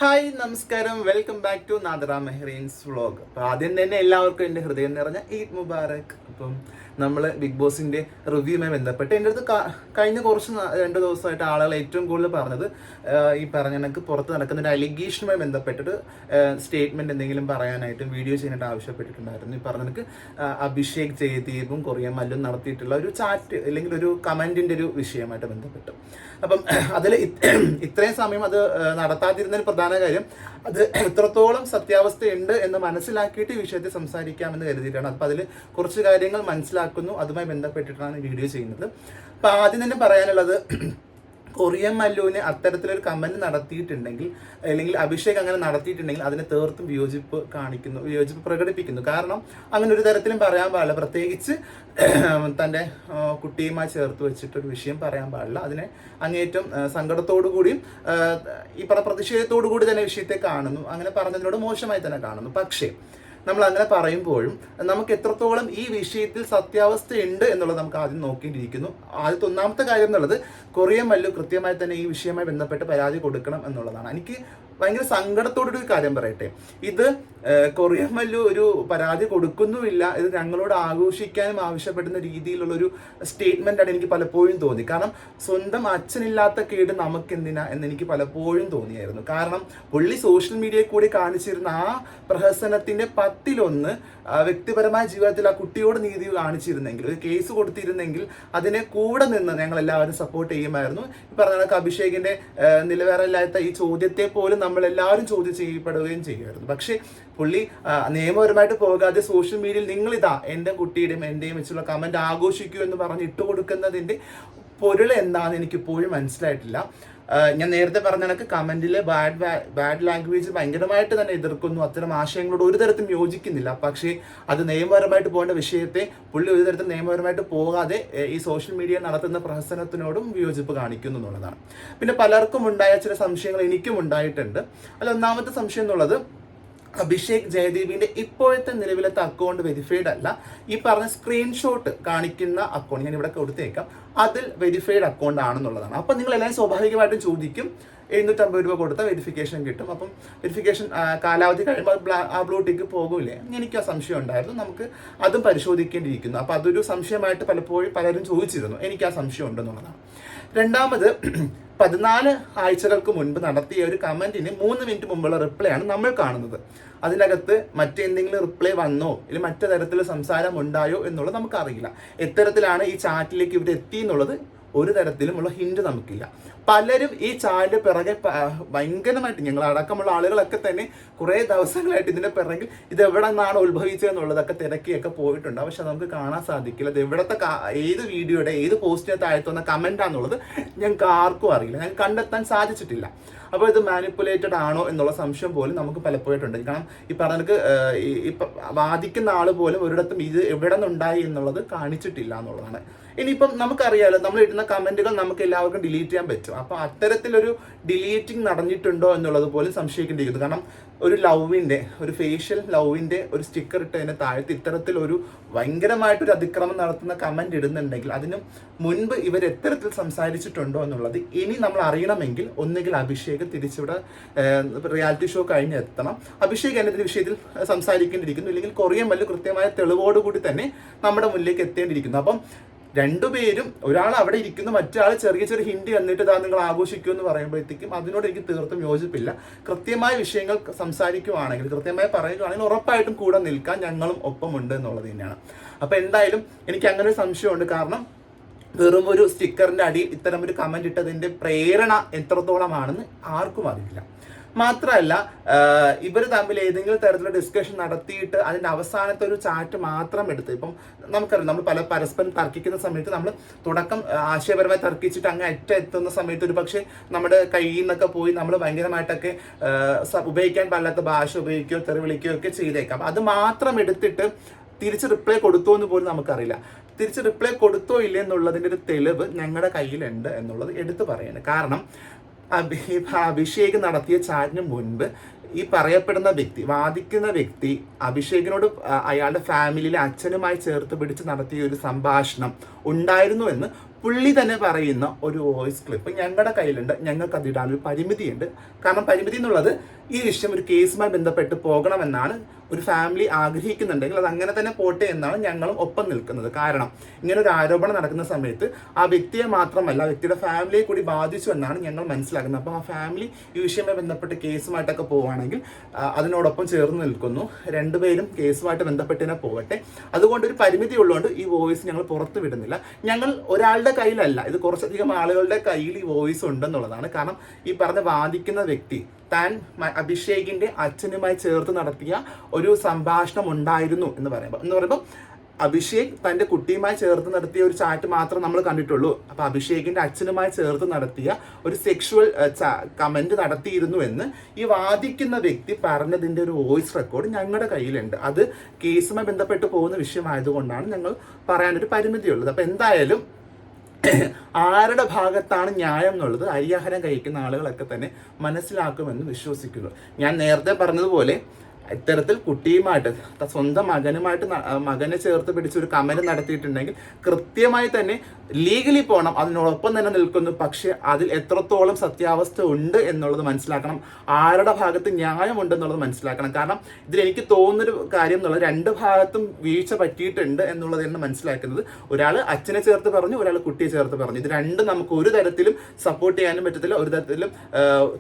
Hi നമസ്കാരം, welcome back to Nadara Mehreen's vlog. അപ്പോൾ ആദ്യം തന്നെ എല്ലാവർക്കും എൻ്റെ ഹൃദയം നിറഞ്ഞ ഈദ് മുബാറക്. അപ്പം നമ്മൾ ബിഗ് ബോസിൻ്റെ റിവ്യൂമായി ബന്ധപ്പെട്ട് എൻ്റെ അടുത്ത് കഴിഞ്ഞ കുറച്ച് 2 ദിവസമായിട്ട് ആളുകൾ ഏറ്റവും കൂടുതൽ പറഞ്ഞത് ഈ പറഞ്ഞ കണക്ക് പുറത്ത് നടക്കുന്ന ഒരു അലിഗേഷനുമായി ബന്ധപ്പെട്ടിട്ട് സ്റ്റേറ്റ്മെൻറ്റ് എന്തെങ്കിലും പറയാനായിട്ടും വീഡിയോ ചെയ്യാനായിട്ട് ആവശ്യപ്പെട്ടിട്ടുണ്ടായിരുന്നു. ഈ പറഞ്ഞ കണക്ക് അഭിഷേക് ജയദീപും കൊറിയൻ മല്ലും നടത്തിയിട്ടുള്ള ഒരു ചാറ്റ് അല്ലെങ്കിൽ ഒരു കമൻറ്റിൻ്റെ ഒരു വിഷയമായിട്ട് ബന്ധപ്പെട്ട്. അപ്പം അതിൽ ഇത്രയും സമയം അത് നടത്താതിരുന്നതിന് പ്രധാന കാര്യം അത് എത്രത്തോളം സത്യാവസ്ഥയുണ്ട് എന്ന് മനസ്സിലാക്കിയിട്ട് ഈ വിഷയത്തിൽ സംസാരിക്കാമെന്ന് കരുതിയിട്ടാണ്. അപ്പം അതിൽ കുറച്ച് കാര്യങ്ങൾ മനസ്സിലാക്കുന്നു, അതുമായി ബന്ധപ്പെട്ടിട്ടാണ് വീഡിയോ ചെയ്യുന്നത്. അപ്പം ആദ്യം തന്നെ പറയാനുള്ളത്, കൊറിയൻ മല്ലുവിന് അത്തരത്തിലൊരു കമൻറ്റ് നടത്തിയിട്ടുണ്ടെങ്കിൽ അല്ലെങ്കിൽ അഭിഷേക് അങ്ങനെ നടത്തിയിട്ടുണ്ടെങ്കിൽ അതിനെ തീർത്തും വിയോജിപ്പ് പ്രകടിപ്പിക്കുന്നു. കാരണം അങ്ങനെ ഒരു തരത്തിലും പറയാൻ പാടില്ല, പ്രത്യേകിച്ച് തൻ്റെ കുട്ടിയുമായി ചേർത്ത് വെച്ചിട്ടൊരു വിഷയം പറയാൻ പാടില്ല. അതിനെ അങ്ങേറ്റം സങ്കടത്തോടു കൂടിയും ഈ പ്രതിഷേധത്തോടു കൂടി തന്നെ വിഷയത്തെ കാണുന്നു. അങ്ങനെ പറഞ്ഞതിനോട് മോശമായി തന്നെ കാണുന്നു. പക്ഷേ നമ്മൾ അങ്ങനെ പറയുമ്പോഴും നമുക്ക് എത്രത്തോളം ഈ വിഷയത്തിൽ സത്യാവസ്ഥയുണ്ട് എന്നുള്ളത് നമുക്ക് ആദ്യം നോക്കേണ്ടിയിരിക്കുന്നു. ആദ്യത്തെ ഒന്നാമത്തെ കാര്യം എന്നുള്ളത്, കൊറിയൻ മല്ലു കൃത്യമായി തന്നെ ഈ വിഷയവുമായി ബന്ധപ്പെട്ട് പരാതി കൊടുക്കണം എന്നുള്ളതാണ്. എനിക്ക് ഭയങ്കര സങ്കടത്തോടൊരു കാര്യം പറയട്ടെ, ഇത് കൊറിയൻ മല്ലു ഒരു പരാതി കൊടുക്കുന്നുമില്ല, ഇത് ഞങ്ങളോട് ആഘോഷിക്കാനും ആവശ്യപ്പെടുന്ന രീതിയിലുള്ളൊരു സ്റ്റേറ്റ്മെൻ്റാണ് എനിക്ക് പലപ്പോഴും തോന്നി. കാരണം സ്വന്തം അച്ഛനില്ലാത്ത കേട് നമുക്കെന്തിനാ എന്നെനിക്ക് പലപ്പോഴും തോന്നിയായിരുന്നു. കാരണം പുള്ളി സോഷ്യൽ മീഡിയയിൽ കൂടി കാണിച്ചിരുന്ന ആ പ്രഹസനത്തിൻ്റെ 10-1 വ്യക്തിപരമായ ജീവിതത്തിൽ ആ കുട്ടിയോട് നീതി കാണിച്ചിരുന്നെങ്കിൽ, ഒരു കേസ് കൊടുത്തിരുന്നെങ്കിൽ അതിനെ കൂടെ നിന്ന് ഞങ്ങൾ എല്ലാവരും സപ്പോർട്ട് ചെയ്യുമായിരുന്നു. ഈ പറഞ്ഞ കണക്ക് അഭിഷേകിന്റെ നിലവാരമില്ലാത്ത ഈ ചോദ്യത്തെ പോലും നമ്മളെല്ലാവരും ചോദ്യം ചെയ്യപ്പെടുകയും ചെയ്യുമായിരുന്നു. പക്ഷേ പുള്ളി നിയമപരമായിട്ട് പോകാതെ സോഷ്യൽ മീഡിയയിൽ നിങ്ങളിതാ എൻ്റെ കുട്ടിയുടെയും എൻ്റെയും വെച്ചുള്ള കമൻറ്റ് ആഘോഷിക്കൂ എന്ന് പറഞ്ഞ് ഇട്ടുകൊടുക്കുന്നതിൻ്റെ പൊരുൾ എന്താണെന്ന് എനിക്കിപ്പോഴും മനസ്സിലായിട്ടില്ല. ഞാൻ നേരത്തെ പറഞ്ഞ കണക്ക് കമൻറ്റിലെ ബാഡ് ലാംഗ്വേജ് ഭയങ്കരമായിട്ട് തന്നെ എതിർക്കുന്നു, അത്തരം ആശയങ്ങളോട് ഒരു തരത്തിലും യോജിക്കുന്നില്ല. പക്ഷേ അത് നിയമപരമായിട്ട് പോകേണ്ട വിഷയത്തെ പുള്ളി ഒരു തരത്തിൽ നിയമപരമായിട്ട് പോകാതെ ഈ സോഷ്യൽ മീഡിയ നടത്തുന്ന പ്രഹസനത്തിനോടും വിയോജിപ്പ് കാണിക്കുന്നു എന്നുള്ളതാണ്. പിന്നെ പലർക്കും ഉണ്ടായ ചില സംശയങ്ങൾ എനിക്കും ഉണ്ടായിട്ടുണ്ട്. അതിൽ ഒന്നാമത്തെ സംശയം എന്നുള്ളത്, അഭിഷേക് ജയദീപിന്റെ ഇപ്പോഴത്തെ നിലവിലത്തെ അക്കൗണ്ട് വെരിഫൈഡ് അല്ല, ഈ പറഞ്ഞ സ്ക്രീൻഷോട്ട് കാണിക്കുന്ന അക്കൗണ്ട് ഞാൻ ഇവിടെ കൊടുത്തേക്കാം, അതിൽ വെരിഫൈഡ് അക്കൗണ്ട് ആണെന്നുള്ളതാണ്. അപ്പം നിങ്ങൾ എല്ലാവരും സ്വാഭാവികമായിട്ടും ചോദിക്കും, 750 രൂപ കൊടുത്താൽ വെരിഫിക്കേഷൻ കിട്ടും, അപ്പം വെരിഫിക്കേഷൻ കാലാവധി കഴിയുമ്പോൾ ആ ബ്ലൂ ടിക്ക് പോകില്ലേ? എനിക്ക് ആ സംശയം ഉണ്ടായിരുന്നു. നമുക്ക് അതും പരിശോധിക്കേണ്ടിയിരിക്കുന്നു. അപ്പം അതൊരു സംശയമായിട്ട് പലപ്പോഴും പലരും ചോദിച്ചിരുന്നു. എനിക്ക് ആ സംശയം ഉണ്ടെന്നുള്ളതാണ്. രണ്ടാമത്, 14 ആഴ്ചകൾക്ക് മുൻപ് നടത്തിയ ഒരു കമൻറ്റിന് 3 മിനിറ്റ് മുമ്പുള്ള റിപ്ലൈ ആണ് നമ്മൾ കാണുന്നത്. അതിനകത്ത് മറ്റെന്തെങ്കിലും റിപ്ലൈ വന്നോ അല്ലെങ്കിൽ മറ്റു തരത്തിൽ സംസാരം ഉണ്ടായോ എന്നുള്ളത് നമുക്കറിയില്ല. എത്തരത്തിലാണ് ഈ ചാറ്റിലേക്ക് ഇവിടെ എത്തി എന്നുള്ളത് ഒരു തരത്തിലുമുള്ള ഹിന്റ് നമുക്കില്ല. പലരും ഈ ചാനലിന്റെ പിറകെ ഭയങ്കരമായിട്ട്, ഞങ്ങൾ അടക്കമുള്ള ആളുകളൊക്കെ തന്നെ കുറേ ദിവസങ്ങളായിട്ട് ഇതിന്റെ പിറകിൽ ഇത് എവിടെ നിന്നാണ് ഉത്ഭവിച്ചതെന്നുള്ളതൊക്കെ തിരക്കിയൊക്കെ പോയിട്ടുണ്ട്. പക്ഷെ നമുക്ക് കാണാൻ സാധിക്കില്ല ഇത് എവിടത്തെ ഏത് വീഡിയോയുടെ ഏത് പോസ്റ്റിനെ താഴ്ത്തുന്ന കമന്റാന്നുള്ളത് ഞങ്ങൾക്ക് ആർക്കും അറിയില്ല, ഞങ്ങൾക്ക് കണ്ടെത്താൻ സാധിച്ചിട്ടില്ല. അപ്പോൾ ഇത് മാനിപ്പുലേറ്റഡ് ആണോ എന്നുള്ള സംശയം പോലും നമുക്ക് പലപ്പോഴുണ്ട്. കാരണം ഈ പറഞ്ഞക്ക് വാദിക്കുന്ന ആൾ പോലും ഒരിടത്തും ഇത് എവിടെ നിന്നുണ്ടായി എന്നുള്ളത് കാണിച്ചിട്ടില്ല എന്നുള്ളതാണ്. ഇനിയിപ്പം നമുക്കറിയാലോ, നമ്മൾ ഇടുന്ന കമന്റുകൾ നമുക്ക് എല്ലാവർക്കും ഡിലീറ്റ് ചെയ്യാൻ പറ്റും. അപ്പം അത്തരത്തിലൊരു ഡിലീറ്റിംഗ് നടന്നിട്ടുണ്ടോ എന്നുള്ളത് പോലും സംശയിക്കേണ്ടിയിരിക്കുന്നു. കാരണം ഒരു ലവിൻ്റെ, ഒരു ഫേഷ്യൽ ലവിൻ്റെ ഒരു സ്റ്റിക്കർ ഇട്ടതിന് താഴത്ത് ഇത്തരത്തിലൊരു ഭയങ്കരമായിട്ടൊരു അതിക്രമം നടത്തുന്ന കമന്റ് ഇടുന്നുണ്ടെങ്കിൽ അതിന് മുൻപ് ഇവർ എത്തരത്തിൽ സംസാരിച്ചിട്ടുണ്ടോ എന്നുള്ളത് ഇനി നമ്മൾ അറിയണമെങ്കിൽ ഒന്നുകിൽ അഭിഷേക് തിരിച്ചിവിടെ റിയാലിറ്റി ഷോ കഴിഞ്ഞ് എത്തണം, അഭിഷേക് എന്നതിന്റെ വിഷയത്തിൽ സംസാരിക്കേണ്ടിയിരിക്കുന്നു. ഇല്ലെങ്കിൽ കൊറിയൻ മല്ലു കൃത്യമായ തെളിവോടുകൂടി തന്നെ നമ്മുടെ മുന്നിലേക്ക് എത്തേണ്ടിയിരിക്കുന്നു. അപ്പം രണ്ടുപേരും, ഒരാൾ അവിടെ ഇരിക്കുന്നു, മറ്റൊരാൾ ചെറിയ ചെറിയ ഹിന്റ് തന്നിട്ട് ഇതാ നിങ്ങൾ ആഘോഷിക്കൂ എന്ന് പറയുമ്പോഴത്തേക്കും അതിനോട് എനിക്ക് തീർത്തും യോജിപ്പില്ല. കൃത്യമായ വിഷയങ്ങൾ സംസാരിക്കുവാണെങ്കിൽ, കൃത്യമായി പറയുകയാണെങ്കിൽ ഉറപ്പായിട്ടും കൂടെ നിൽക്കാൻ ഞങ്ങളും ഒപ്പമുണ്ട് എന്നുള്ളത് തന്നെയാണ്. അപ്പം എന്തായാലും എനിക്ക് അങ്ങനെ ഒരു സംശയമുണ്ട്. കാരണം വെറും ഒരു സ്റ്റിക്കറിന്റെ അടിയിൽ ഇത്തരം ഒരു കമന്റ് ഇട്ടതിന്റെ പ്രേരണ എത്രത്തോളമാണെന്ന് ആർക്കും അറിയില്ല. മാത്രമല്ല, ഇവർ തമ്മിൽ ഏതെങ്കിലും തരത്തിലുള്ള ഡിസ്കഷൻ നടത്തിയിട്ട് അതിൻ്റെ അവസാനത്തെ ഒരു ചാറ്റ് മാത്രം എടുത്ത്, ഇപ്പം നമുക്കറിയാം, നമ്മൾ പരസ്പരം തർക്കിക്കുന്ന സമയത്ത് നമ്മൾ തുടക്കം ആശയപരമായി തർക്കിച്ചിട്ട് അങ്ങ് എത്തുന്ന സമയത്ത് ഒരു പക്ഷേ നമ്മുടെ കയ്യിൽ നിന്നൊക്കെ പോയി നമ്മൾ ഭയങ്കരമായിട്ടൊക്കെ ഉപയോഗിക്കാൻ പാടില്ലാത്ത ഭാഷ ഉപയോഗിക്കുകയോ തെറി വിളിക്കുകയോ ഒക്കെ ചെയ്തേക്കാം. അത് മാത്രം എടുത്തിട്ട് തിരിച്ച് റിപ്ലൈ കൊടുത്തോ എന്ന് പോലും നമുക്കറിയില്ല. തിരിച്ച് റിപ്ലൈ കൊടുത്തോ ഇല്ലേ എന്നുള്ളതിൻ്റെ ഒരു തെളിവ് ഞങ്ങളുടെ കയ്യിലുണ്ട് എന്നുള്ളത് എടുത്തു പറയുന്നത്. കാരണം അഭിഷേക് നടത്തിയ ചാറ്റിന് മുൻപ് ഈ പറയപ്പെടുന്ന വ്യക്തി, വാദിക്കുന്ന വ്യക്തി അഭിഷേകിനോട് അയാളുടെ ഫാമിലിയിലെ അച്ഛനുമായി ചേർത്ത് പിടിച്ച് നടത്തിയ ഒരു സംഭാഷണം ഉണ്ടായിരുന്നു എന്ന് പുള്ളി തന്നെ പറയുന്ന ഒരു വോയിസ് ക്ലിപ്പ് ഞങ്ങളുടെ കയ്യിലുണ്ട്. ഞങ്ങൾക്ക് അതിടാൻ ഒരു പരിമിതിയുണ്ട്. കാരണം പരിമിതി എന്നുള്ളത് ഈ വിഷയം ഒരു കേസുമായി ബന്ധപ്പെട്ട് പോകണമെന്നാണ് ഒരു ഫാമിലി ആഗ്രഹിക്കുന്നുണ്ടെങ്കിൽ അത് അങ്ങനെ തന്നെ പോട്ടെ എന്നാണ് ഞങ്ങളും ഒപ്പം നിൽക്കുന്നത്. കാരണം ഇങ്ങനെ ഒരു ആരോപണം നടക്കുന്ന സമയത്ത് ആ വ്യക്തിയെ മാത്രമല്ല ആ വ്യക്തിയുടെ ഫാമിലിയെ കൂടി ബാധിച്ചു എന്നാണ് ഞങ്ങൾ മനസ്സിലാക്കുന്നത്. അപ്പോൾ ആ ഫാമിലി ഈ വിഷയവുമായി ബന്ധപ്പെട്ട് കേസുമായിട്ടൊക്കെ പോവുകയാണെങ്കിൽ അതിനോടൊപ്പം ചേർന്ന് നിൽക്കുന്നു. രണ്ടുപേരും കേസുമായിട്ട് ബന്ധപ്പെട്ടിനെ പോകട്ടെ. അതുകൊണ്ട് ഒരു പരിമിതി ഉള്ളതുകൊണ്ട് ഈ വോയിസ് ഞങ്ങൾ പുറത്ത് വിടുന്നില്ല. ഞങ്ങൾ ഒരാളുടെ കയ്യിലല്ല, ഇത് കുറച്ചധികം ആളുകളുടെ കയ്യിൽ ഈ വോയിസ് ഉണ്ടെന്നുള്ളതാണ്. കാരണം ഈ പറഞ്ഞ വാദിക്കുന്ന വ്യക്തി താൻ അഭിഷേകിന്റെ അച്ഛനുമായി ചേർത്ത് നടത്തിയ ഒരു സംഭാഷണം ഉണ്ടായിരുന്നു എന്ന് പറയുമ്പോൾ അഭിഷേക് തൻ്റെ കുട്ടിയുമായി ചേർത്ത് നടത്തിയ ഒരു ചാറ്റ് മാത്രം നമ്മൾ കണ്ടിട്ടുള്ളൂ. അപ്പോൾ അഭിഷേകിന്റെ അച്ഛനുമായി ചേർത്ത് നടത്തിയ ഒരു സെക്ഷുവൽ കമന്റ് നടത്തിയിരുന്നു എന്ന് ഈ വാദിക്കുന്ന വ്യക്തി പറഞ്ഞതിൻ്റെ ഒരു വോയിസ് റെക്കോർഡ് ഞങ്ങളുടെ കയ്യിലുണ്ട്. അത് കേസുമായി ബന്ധപ്പെട്ട് പോകുന്ന വിഷയമായതുകൊണ്ടാണ് ഞങ്ങൾ പറയാനൊരു പരിമിതിയുള്ളത്. അപ്പോൾ എന്തായാലും ആരുടെ ഭാഗത്താണ് ന്യായം എന്നുള്ളത് അരിയാഹാരം കഴിക്കുന്ന ആളുകളൊക്കെ തന്നെ മനസ്സിലാക്കുമെന്ന് വിശ്വസിക്കുന്നു. ഞാൻ നേരത്തെ പറഞ്ഞതുപോലെ ഇത്തരത്തിൽ കുട്ടിയുമായിട്ട് സ്വന്തം മകനെ ചേർത്ത് പിടിച്ച് ഒരു കമന്റ് നടത്തിയിട്ടുണ്ടെങ്കിൽ കൃത്യമായി തന്നെ ലീഗലി പോകണം, അതിനോടൊപ്പം തന്നെ നിൽക്കുന്നു. പക്ഷെ അതിൽ എത്രത്തോളം സത്യാവസ്ഥ ഉണ്ട് എന്നുള്ളത് മനസ്സിലാക്കണം, ആരുടെ ഭാഗത്ത് ന്യായമുണ്ടെന്നുള്ളത് മനസ്സിലാക്കണം. കാരണം ഇതിൽ എനിക്ക് തോന്നുന്നൊരു കാര്യം എന്നുള്ളത് രണ്ട് ഭാഗത്തും വീഴ്ച പറ്റിയിട്ടുണ്ട് എന്നുള്ളത് തന്നെ മനസ്സിലാക്കുന്നത്. ഒരാൾ അച്ഛനെ ചേർത്ത് പറഞ്ഞു, ഒരാൾ കുട്ടിയെ ചേർത്ത് പറഞ്ഞു. ഇത് രണ്ടും നമുക്ക് ഒരു തരത്തിലും സപ്പോർട്ട് ചെയ്യാനും പറ്റത്തില്ല, ഒരു തരത്തിലും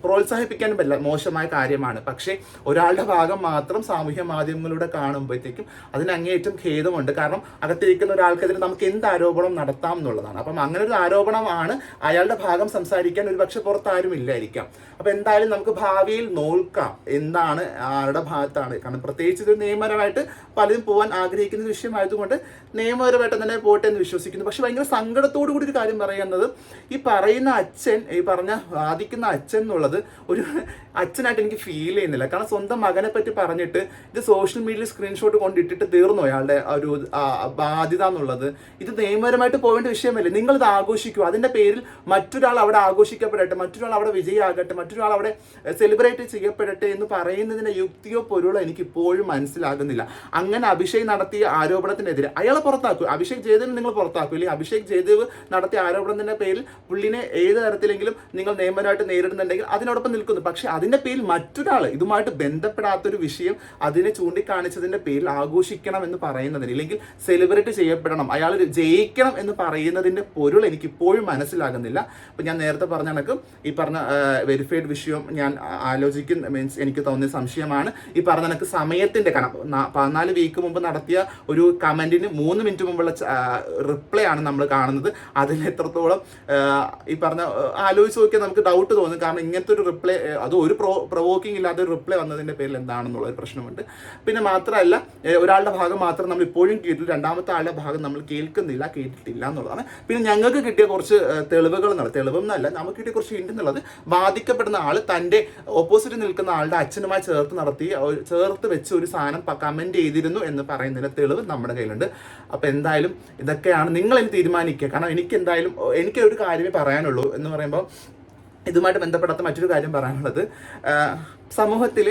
പ്രോത്സാഹിപ്പിക്കാനും പറ്റില്ല, മോശമായ കാര്യമാണ്. പക്ഷേ ഒരാളുടെ ഭാഗം മാത്രം സാമൂഹ്യ മാധ്യമങ്ങളിലൂടെ കാണുമ്പോഴത്തേക്കും അതിന് അങ്ങേയറ്റം ഖേദമുണ്ട്. കാരണം അകത്തിരിക്കുന്ന ഒരാൾക്കെതിരെ നമുക്ക് എന്ത് ആരോപണം നടത്താം എന്നുള്ളതാണ്. അപ്പം അങ്ങനെ ഒരു ആരോപണമാണ്, അയാളുടെ ഭാഗം സംസാരിക്കാൻ ഒരു പക്ഷെ പുറത്താരും ഇല്ലായിരിക്കാം. അപ്പം എന്തായാലും നമുക്ക് ഭാവിയിൽ നോക്കാം എന്താണ് ആരുടെ ഭാഗത്താണ്. കാരണം പ്രത്യേകിച്ച് ഇത് നിയമപരമായിട്ട് പലരും പോകാൻ ആഗ്രഹിക്കുന്ന വിഷയമായതുകൊണ്ട് നിയമപരമായിട്ട് തന്നെ പോട്ടെ എന്ന് വിശ്വസിക്കുന്നു. പക്ഷെ ഭയങ്കര സങ്കടത്തോടു കൂടി ഒരു കാര്യം പറയുന്നത്, ഈ പറയുന്ന അച്ഛൻ, ഈ പറഞ്ഞ വാദിക്കുന്ന അച്ഛൻ എന്നുള്ളത് ഒരു അച്ഛനായിട്ട് എനിക്ക് ഫീൽ ചെയ്യുന്നില്ല. കാരണം സ്വന്തം മകനെ പറ്റി പറഞ്ഞിട്ട് ഇത് സോഷ്യൽ മീഡിയയിൽ സ്ക്രീൻഷോട്ട് കൊണ്ടിട്ടിട്ട് തീർന്നു അയാളുടെ ഒരു ബാധ്യത എന്നുള്ളത്. ഇത് നിയമപരമായിട്ട് പോകേണ്ട വിഷയമല്ലേ. നിങ്ങളിത് ആഘോഷിക്കുക, അതിൻ്റെ പേരിൽ മറ്റൊരാൾ അവിടെ ആഘോഷിക്കപ്പെടട്ടെ, മറ്റൊരാൾ അവിടെ വിജയമാകട്ടെ, മറ്റൊരാൾ അവിടെ സെലിബ്രേറ്റ് ചെയ്യപ്പെടട്ടെ എന്ന് പറയുന്നതിൻ്റെ യുക്തിയോ പൊരുളോ എനിക്ക് ഇപ്പോഴും മനസ്സിലാകുന്നില്ല. അങ്ങനെ അഭിഷേക് നടത്തിയ ആരോപണത്തിനെതിരെ അയാളെ പുറത്താക്കൂ, അഭിഷേക് ജയദേവ് നിങ്ങൾ പുറത്താക്കൂ. ഇല്ലെങ്കിൽ അഭിഷേക് ജയദേവ് നടത്തിയ ആരോപണത്തിൻ്റെ പേരിൽ പുള്ളിനെ ഏത് തരത്തിലെങ്കിലും നിങ്ങൾ നിയമപരമായിട്ട് നേരിടുന്നുണ്ടെങ്കിൽ അതിനോടൊപ്പം നിൽക്കുന്നു. പക്ഷെ അതിൻ്റെ പേരിൽ മറ്റൊരാൾ ഇതുമായിട്ട് ബന്ധപ്പെടാത്തൊരു വിഷയം അതിനെ ചൂണ്ടിക്കാണിച്ചതിൻ്റെ പേരിൽ ആഘോഷിക്കണം എന്ന് പറയുന്നതിന്, ഇല്ലെങ്കിൽ സെലിബ്രേറ്റ് ചെയ്യപ്പെടണം, അയാൾ ജയിക്കണം എന്ന് പറയുന്നതിൻ്റെ പൊരുൾ എനിക്ക് ഇപ്പോഴും മനസ്സിലാകുന്നില്ല. അപ്പം ഞാൻ നേരത്തെ പറഞ്ഞ കണക്ക് ഈ പറഞ്ഞ വെരിഫൈഡ് വിഷയം ഞാൻ ആലോചിക്കുന്ന മീൻസ് എനിക്ക് തോന്നിയ സംശയമാണ്. ഈ പറഞ്ഞ കണക്ക് സമയത്തിൻ്റെ കാരണം 14 വീക്ക് മുമ്പ് നടത്തിയ ഒരു കമൻറ്റിന് 3 മിനിറ്റ് മുമ്പുള്ള റിപ്ലൈ ആണ് നമ്മൾ കാണുന്നത്. അതിൽ എത്രത്തോളം ഈ പറഞ്ഞ ആലോചിച്ച് നോക്കിയാൽ നമുക്ക് ഡൗട്ട് തോന്നും. കാരണം ഇങ്ങനത്തെ ഒരു റിപ്ലൈ, അത് ഒരു പ്രൊവോക്കിംഗ് ഇല്ലാത്ത ഒരു റിപ്ലൈ വന്നതിൻ്റെ പേരിൽ എന്താണെന്നുള്ള ഒരു പ്രശ്നമുണ്ട്. പിന്നെ മാത്രമല്ല ഒരാളുടെ ഭാഗം മാത്രം നമ്മൾ ഇപ്പോഴും കേട്ടില്ല, രണ്ടാമത്തെ ആളുടെ ഭാഗം നമ്മൾ കേട്ടിട്ടില്ല എന്നുള്ളതാണ്. പിന്നെ ഞങ്ങൾക്ക് കിട്ടിയ കുറച്ച് തെളിവുകൾ എന്നുള്ളത്, തെളിവെന്നല്ല നമുക്ക് കിട്ടിയ കുറച്ച് ഹിന്റ് എന്നുള്ളത്, ബാധിക്കപ്പെടുന്ന ആൾ തൻ്റെ ഓപ്പോസിറ്റ് നിൽക്കുന്ന ആളുടെ അച്ഛനുമായി ചേർത്ത് വെച്ച് ഒരു സാധനം കമൻറ്റ് ചെയ്തിരുന്നു എന്ന് പറയുന്നതിൻ്റെ തെളിവ് നമ്മുടെ കയ്യിലുണ്ട്. അപ്പോൾ എന്തായാലും ഇതൊക്കെയാണ് നിങ്ങൾ എനിക്ക് തീരുമാനിക്കുക. കാരണം എനിക്കൊരു കാര്യമേ പറയാനുള്ളൂ എന്ന് പറയുമ്പോൾ ഇതുമായിട്ട് ബന്ധപ്പെടാത്ത മറ്റൊരു കാര്യം പറയാനുള്ളത്, സമൂഹത്തിൽ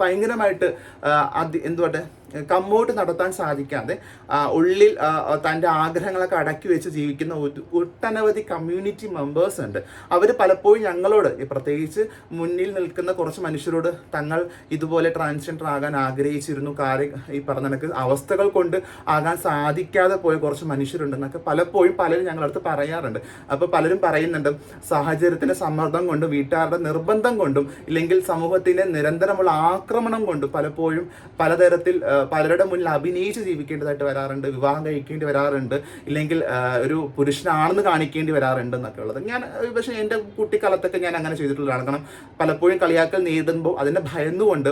ഭയങ്കരമായിട്ട് കമ്മോട്ട് നടത്താൻ സാധിക്കാതെ ഉള്ളിൽ തൻ്റെ ആഗ്രഹങ്ങളൊക്കെ അടക്കി വെച്ച് ജീവിക്കുന്ന ഒട്ടനവധി കമ്മ്യൂണിറ്റി മെമ്പേഴ്സ് ഉണ്ട്. അവർ പലപ്പോഴും ഞങ്ങളോട്, പ്രത്യേകിച്ച് മുന്നിൽ നിൽക്കുന്ന കുറച്ച് മനുഷ്യരോട്, തങ്ങൾ ഇതുപോലെ ട്രാൻസ്ജെൻഡർ ആകാൻ ആഗ്രഹിച്ചിരുന്നു, ഈ പറഞ്ഞ കണക്ക് അവസ്ഥകൾ കൊണ്ട് ആകാൻ സാധിക്കാതെ പോയ കുറച്ച് മനുഷ്യരുണ്ടെന്നൊക്കെ പലപ്പോഴും പലരും ഞങ്ങളടുത്ത് പറയാറുണ്ട്. അപ്പോൾ പലരും പറയുന്നുണ്ട്, സാഹചര്യത്തിൻ്റെ സമ്മർദ്ദം കൊണ്ടും വീട്ടുകാരുടെ നിർബന്ധം കൊണ്ടും ഇല്ലെങ്കിൽ സമൂഹത്തിൻ്റെ നിരന്തരമുള്ള ആക്രമണം കൊണ്ടും പലപ്പോഴും പലതരത്തിൽ പലരുടെ മുന്നിൽ അഭിനയിച്ച് ജീവിക്കേണ്ടതായിട്ട് വരാറുണ്ട്, വിവാഹം കഴിക്കേണ്ടി വരാറുണ്ട്, ഇല്ലെങ്കിൽ ഒരു പുരുഷനാണെന്ന് കാണിക്കേണ്ടി വരാറുണ്ട് എന്നൊക്കെ ഉള്ളത്. ഞാൻ പക്ഷേ എൻ്റെ കുട്ടിക്കാലത്തൊക്കെ ഞാൻ അങ്ങനെ ചെയ്തിട്ടുള്ളതാണ്. കാരണം പലപ്പോഴും കളിയാക്കൽ നേരിടുമ്പോൾ അതിനെ ഭയന്നുകൊണ്ട്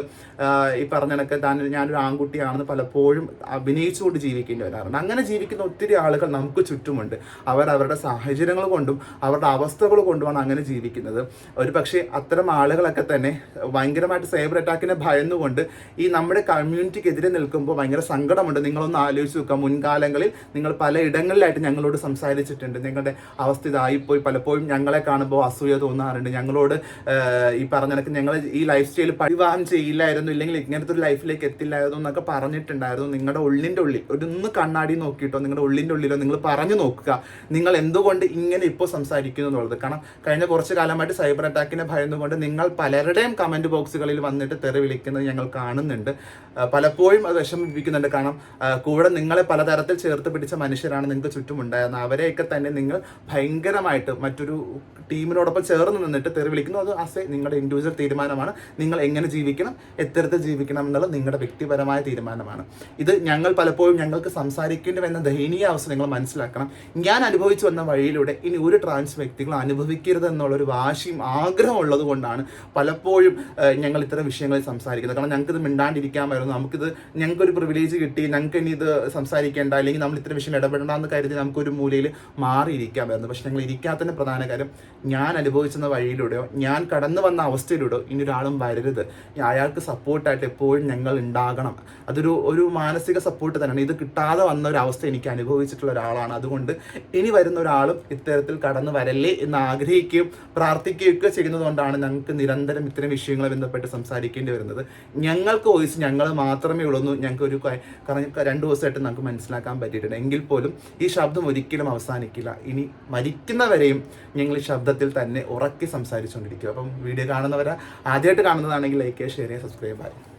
ഈ പറഞ്ഞ കണക്ക് ഞാനൊരു ആൺകുട്ടിയാണെന്ന് പലപ്പോഴും അഭിനയിച്ചുകൊണ്ട് ജീവിക്കേണ്ടി വരാറുണ്ട്. അങ്ങനെ ജീവിക്കുന്ന ഒത്തിരി ആളുകൾ നമുക്ക് ചുറ്റുമുണ്ട്. അവരുടെ സാഹചര്യങ്ങൾ കൊണ്ടും അവരുടെ അവസ്ഥകൾ കൊണ്ടുമാണ് അങ്ങനെ ജീവിക്കുന്നത്. ഒരു പക്ഷേ അത്തരം ആളുകളൊക്കെ തന്നെ ഭയങ്കരമായിട്ട് സൈബർ അറ്റാക്കിനെ ഭയന്നുകൊണ്ട് ഈ നമ്മുടെ കമ്മ്യൂണിറ്റിക്കെതിരെ നിൽക്കുമ്പോൾ ഭയങ്കര സങ്കടമുണ്ട്. നിങ്ങളൊന്ന് ആലോചിച്ച് നോക്കുക, മുൻകാലങ്ങളിൽ നിങ്ങൾ പല ഇടങ്ങളിലായിട്ട് ഞങ്ങളോട് സംസാരിച്ചിട്ടുണ്ട്, നിങ്ങളുടെ അവസ്ഥ ഇതായിപ്പോയി, പലപ്പോഴും ഞങ്ങളെ കാണുമ്പോൾ അസൂയ തോന്നാറുണ്ട്, ഞങ്ങളോട് ഈ പറഞ്ഞ കണക്ക് ഞങ്ങൾ ഈ ലൈഫ് സ്റ്റൈൽ വിവാഹം ചെയ്യില്ലായിരുന്നു, ഇല്ലെങ്കിൽ ഇങ്ങനത്തെ ഒരു ലൈഫിലേക്ക് എത്തില്ലായിരുന്നു എന്നൊക്കെ പറഞ്ഞിട്ടുണ്ടായിരുന്നു. നിങ്ങളുടെ ഉള്ളിൻ്റെ ഉള്ളിൽ ഒന്ന് കണ്ണാടി നോക്കിയിട്ടോ നിങ്ങളുടെ ഉള്ളിൻ്റെ ഉള്ളിലോ നിങ്ങൾ പറഞ്ഞു നോക്കുക, നിങ്ങൾ എന്തുകൊണ്ട് ഇങ്ങനെ ഇപ്പോൾ സംസാരിക്കുന്നു എന്നുള്ളത്. കാരണം കഴിഞ്ഞ കുറച്ച് കാലമായിട്ട് സൈബർ അറ്റാക്കിനെ ഭയന്നുകൊണ്ട് നിങ്ങൾ പലരുടെയും കമൻറ്റ് ബോക്സുകളിൽ വന്നിട്ട് തെറി വിളിക്കുന്നത് ഞങ്ങൾ കാണുന്നുണ്ട്. പലപ്പോഴും അത് വിഷമിപ്പിക്കുന്നുണ്ട്. കാരണം കൂടെ നിങ്ങളെ പലതരത്തിൽ ചേർത്ത് പിടിച്ച മനുഷ്യരാണ് നിങ്ങൾക്ക് ചുറ്റുമുണ്ടായിരുന്നത്. അവരെയൊക്കെ തന്നെ നിങ്ങൾ ഭയങ്കരമായിട്ട് മറ്റൊരു ടീമിനോടൊപ്പം ചേർന്ന് നിന്നിട്ട് തെറി വിളിക്കുന്നു. അത് ആസ് എ നിങ്ങളുടെ ഇൻഡിവിജ്വൽ തീരുമാനമാണ്. നിങ്ങൾ എങ്ങനെ ജീവിക്കണം, എത്തരത്തിൽ ജീവിക്കണം എന്നുള്ളത് നിങ്ങളുടെ വ്യക്തിപരമായ തീരുമാനമാണ്. ഇത് ഞങ്ങൾ പലപ്പോഴും ഞങ്ങൾക്ക് സംസാരിക്കേണ്ടി വരുന്ന ദയനീയ അവസ്ഥ നിങ്ങൾ മനസ്സിലാക്കണം. ഞാൻ അനുഭവിച്ചു വന്ന വഴിയിലൂടെ ഇനി ഒരു ട്രാൻസ് വ്യക്തികൾ അനുഭവിക്കരുത് എന്നുള്ളൊരു വാശിയും ആഗ്രഹം ഉള്ളത് കൊണ്ടാണ് പലപ്പോഴും ഞങ്ങൾ ഇത്തരം വിഷയങ്ങളിൽ സംസാരിക്കുന്നത്. കാരണം ഞങ്ങൾക്കിത് മിണ്ടാണ്ടിരിക്കാമായിരുന്നു, ഞങ്ങൾക്കൊരു പ്രിവിലേജ് കിട്ടി, ഞങ്ങൾക്ക് ഇനി ഇത് സംസാരിക്കേണ്ട അല്ലെങ്കിൽ നമ്മൾ ഇത്തരം വിഷയം ഇടപെടേണ്ട എന്ന് കരുതി നമുക്കൊരു മൂലയിൽ മാറിയിരിക്കാമായിരുന്നു. പക്ഷെ ഞങ്ങൾ ഇരിക്കാത്തതിന് പ്രധാന കാര്യം ഞാൻ അനുഭവിച്ചുന്ന വഴിയിലൂടെയോ ഞാൻ കടന്നു വന്ന അവസ്ഥയിലൂടെയോ ഇനി ഒരാളും വരരുത്. അയാൾക്ക് സപ്പോർട്ടായിട്ട് എപ്പോഴും ഞങ്ങൾ ഉണ്ടാകണം. ഒരു മാനസിക സപ്പോർട്ട് തന്നെയാണ്. ഇത് കിട്ടാതെ വന്ന ഒരു അവസ്ഥ എനിക്ക് അനുഭവിച്ചിട്ടുള്ള ഒരാളാണ്. അതുകൊണ്ട് ഇനി വരുന്ന ഒരാളും ഇത്തരത്തിൽ കടന്നു വരല്ലേ എന്ന് ആഗ്രഹിക്കുകയും പ്രാർത്ഥിക്കുകയൊക്കെ ചെയ്യുന്നത് കൊണ്ടാണ് ഞങ്ങൾക്ക് നിരന്തരം ഇത്തരം വിഷയങ്ങളെ ബന്ധപ്പെട്ട് സംസാരിക്കേണ്ടി വരുന്നത്. ഞങ്ങൾക്ക് വോയിസ് ഞങ്ങൾ മാത്രമേ ഉള്ളൂ. ഞങ്ങൾക്ക് കാരണം 2 ദിവസമായിട്ട് നമുക്ക് മനസ്സിലാക്കാൻ പറ്റിയിട്ടുണ്ട്. എങ്കിൽ പോലും ഈ ശബ്ദം ഒരിക്കലും അവസാനിക്കില്ല. ഇനി മരിക്കുന്നവരെയും ഞങ്ങൾ ഈ ശബ്ദത്തിൽ തന്നെ ഉറക്കി സംസാരിച്ചുകൊണ്ടിരിക്കും. അപ്പം വീഡിയോ കാണുന്നവരെ ആദ്യമായിട്ട് കാണുന്നതാണെങ്കിൽ ലൈക്ക് ചെയ്യുക, ഷെയർ ചെയ്യുക, സബ്സ്ക്രൈബ് ചെയ്യുക.